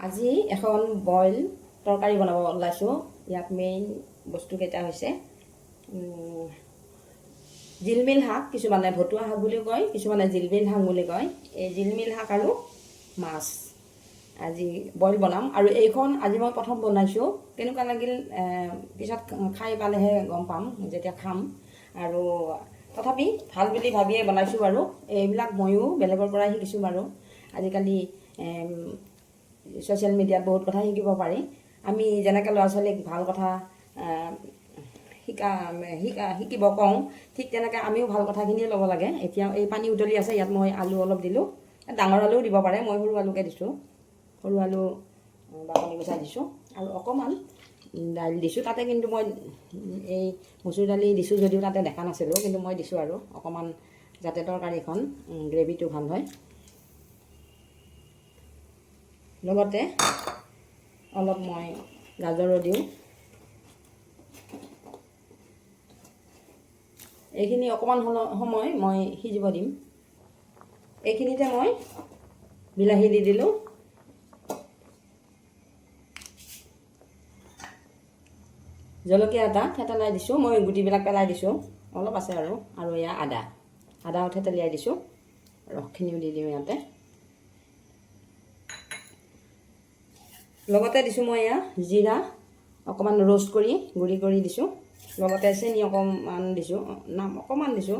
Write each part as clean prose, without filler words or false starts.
আজি এখন বইল তৰকাৰী বনাব ওলাইছোঁ। ইয়াত মেইন বস্তুকেইটা হৈছে জিলমিল শাক, কিছুমানে ভতুৱা শাক বুলি কয়, কিছুমানে জিলমিল শাক বুলি কয়। এই জিলমিল শাক আৰু মাছ আজি বইল বনাম। আৰু এইখন আজি মই প্ৰথম বনাইছোঁ, কেনেকুৱা লাগিল পিছত খাই পালেহে গম পাম যেতিয়া খাম। আৰু তথাপি ভাল বুলি ভাবিয়ে বনাইছোঁ বাৰু। এইবিলাক ময়ো বেলেগৰ পৰাই শিকিছোঁ বাৰু। আজিকালি ছ'চিয়েল মিডিয়াত বহুত কথা শিকিব পাৰি। আমি যেনেকৈ ল'ৰা ছোৱালীক ভাল কথা শিকিব কওঁ, ঠিক তেনেকৈ আমিও ভাল কথাখিনিয়ে ল'ব লাগে। এতিয়া এই পানী উতলি আছে, ইয়াত মই আলু অলপ দিলোঁ। ডাঙৰ আলুও দিব পাৰে, মই সৰু আলুকে দিছোঁ। সৰু আলু বাকলি গুচাই দিছোঁ আৰু অকণমান দাইল দিছোঁ। তাতে কিন্তু মই এই মচুৰ দালি দিছোঁ যদিও তাতে দেখা নাছিলোঁ, কিন্তু মই দিছোঁ আৰু অকণমান, যাতে তৰকাৰীখন গ্ৰেভিটো ভাল হয়। লগতে অলপ মই গাজৰো দিওঁ। এইখিনি অকণমান সময় মই সিজিব দিম। এইখিনিতে মই বিলাহী দি দিলোঁ। জলকীয়া এটা থেতেলাই দিছোঁ, মই গুটিবিলাক পেলাই দিছোঁ, অলপ আছে আৰু এয়া আদাও থেতেলিয়াই দিছোঁ। ৰসখিনিও দি দিওঁ ইয়াতে। লগতে দিছোঁ মই এয়া জিৰা অকণমান ৰ'ষ্ট কৰি গুড়ি কৰি দিছোঁ। লগতে চেনি অকণমান দিছোঁ, অকণমান দিছোঁ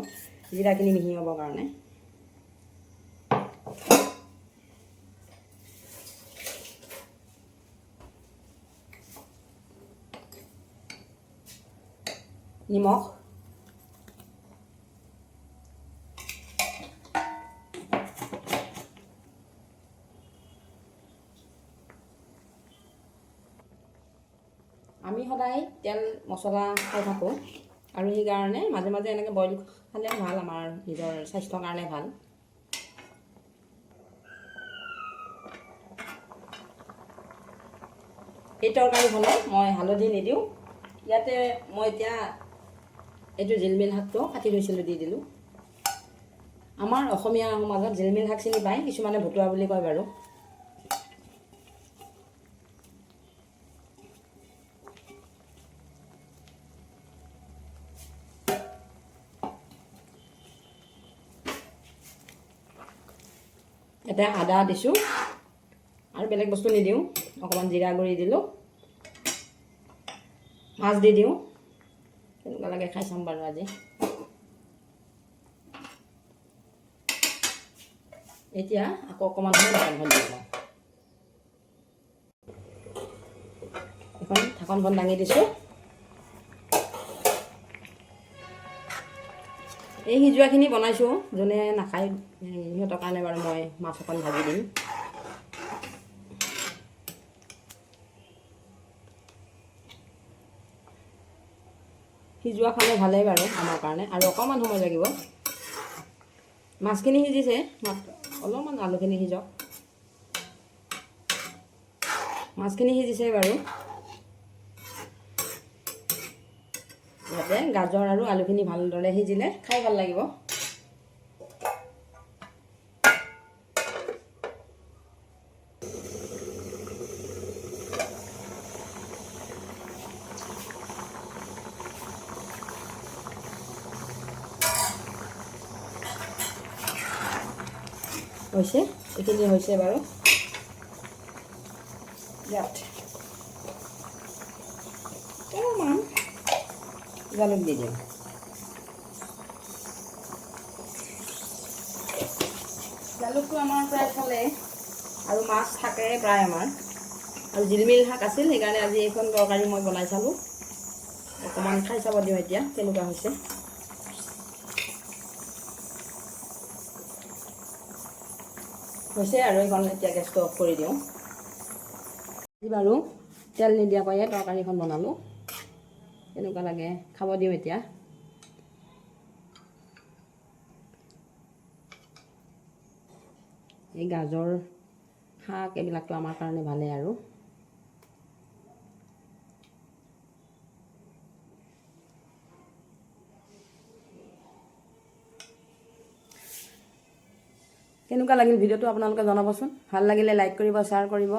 জিৰাখিনি মিহি হ'বৰ কাৰণে। নিমখ, আমি সদায় তেল মছলা খাই থাকোঁ আৰু সেইকাৰণে মাজে মাজে এনেকৈ বইল খালে ভাল, আমাৰ নিজৰ স্বাস্থ্যৰ কাৰণে ভাল। এই তৰকাৰীখনত মই হালধি নিদিওঁ। ইয়াতে মই এতিয়া এইটো জিলমিল শাকটো কাটি লৈছিলোঁ, দি দিলোঁ। আমাৰ অসমীয়া সমাজত জিলমিল শাক চিনি পায়, কিছুমানে ভতুৱা বুলি কয় বাৰু। এতিয়া আদা দিছোঁ আৰু বেলেগ বস্তু নিদিওঁ। অকণমান জিৰা গুড়ি দিলোঁ। মাছ দি দিওঁ, কেনেকুৱা লাগে খাই চাম বাৰু আজি। এতিয়া আকৌ অকণমান সময় ঢাকনখন দি লওঁ। এখন ঢাকনখন দাঙি দিছোঁ। এই সিজোৱাখিনি বনাইছোঁ, যোনে নাখায় সিহঁতৰ কাৰণে বাৰু মই মাছ অকণ ভাজি দিম। সিজোৱা খালে ভালেই বাৰু আমাৰ কাৰণে, আৰু অকণমান সময় লাগিব। মাছখিনি সিজিছে, অলপমান আলুখিনি সিজক। মাছখিনি সিজিছে বাৰু। ইয়াতে গাজৰ আৰু আলুখিনি ভালদৰে সিজিলে খাই ভাল লাগিব। হৈছে, এইখিনি হৈছে বাৰু। ইয়াত অকণমান জালুক দি দিওঁ। জালুকটো আমাৰ প্ৰায় চলে আৰু মাছ থাকে প্ৰায় আমাৰ, আৰু জিলমিল শাক আছিল, সেইকাৰণে আজি এইখন তৰকাৰী মই বনাই চালোঁ। অকণমান খাই চাব দিওঁ এতিয়া কেনেকুৱা হৈছে। হৈছে আৰু এইখন এতিয়া গেছটো অফ কৰি দিওঁ। বাৰু তেল নিদিয়াকৈয়ে তৰকাৰীখন বনালোঁ, কেনেকুৱা লাগে খাব দিওঁ এতিয়া। এই গাজৰ শাক এইবিলাকতো আমাৰ কাৰণে ভালেই আৰু। কেনেকুৱা লাগিল ভিডিঅ'টো আপোনালোকে জনাবচোন। ভাল লাগিলে লাইক কৰিব, শ্বেয়াৰ কৰিব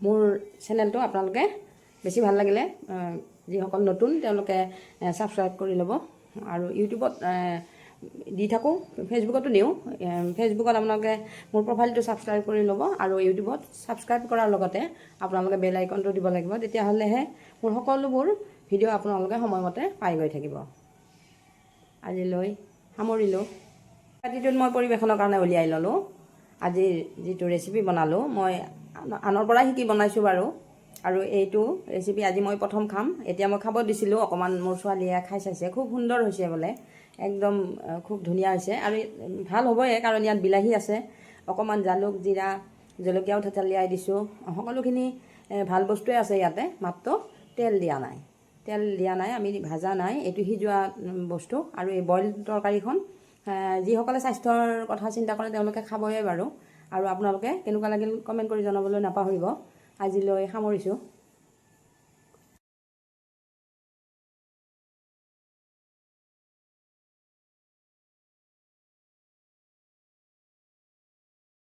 মোৰ চেনেলটো আপোনালোকে বেছি ভাল লাগিলে যিসকল নতুন তেওঁলোকে ছাবস্ক্ৰাইব কৰি ল'ব আৰু ইউটিউবত দি থাকোঁ, ফেচবুকতো দিওঁ। ফেচবুকত আপোনালোকে মোৰ প্ৰফাইলটো ছাবস্ক্ৰাইব কৰি ল'ব আৰু ইউটিউবত ছাবস্ক্ৰাইব কৰাৰ লগতে আপোনালোকে বেল আইকনটো দিব লাগিব, তেতিয়াহ'লেহে মোৰ সকলোবোৰ ভিডিঅ' আপোনালোকে সময়মতে পাই গৈ থাকিব। আজিলৈ সামৰিলোঁ। ৰাতিটোত মই পৰিৱেশনৰ কাৰণে উলিয়াই ল'লোঁ। আজিৰ যিটো ৰেচিপি বনালোঁ মই আনৰ পৰা শিকি বনাইছোঁ বাৰু, আৰু এইটো ৰেচিপি আজি মই প্ৰথম খাম। এতিয়া মই খাব দিছিলোঁ, অকণমান মোৰ ছোৱালীয়ে খাই চাইছে, খুব সুন্দৰ হৈছে বোলে, একদম খুব ধুনীয়া হৈছে। আৰু ভাল হ'বই, কাৰণ ইয়াত বিলাহী আছে, অকণমান জালুক জিৰা জলকীয়াও থেতেলিয়াই দিছোঁ, সকলোখিনি ভাল বস্তুৱে আছে ইয়াতে, মাত্ৰ তেল দিয়া নাই। তেল দিয়া নাই, আমি ভাজা নাই, এইটো সিজোৱা বস্তু। আৰু এই বইল তৰকাৰীখন যিসকলে স্বাস্থ্যৰ কথা চিন্তা কৰে তেওঁলোকে খাবই বাৰু। আৰু আপোনালোকে কেনেকুৱা লাগিল কমেণ্ট কৰি জনাবলৈ নাপাহৰিব। আজিলৈ সামৰিছোঁ।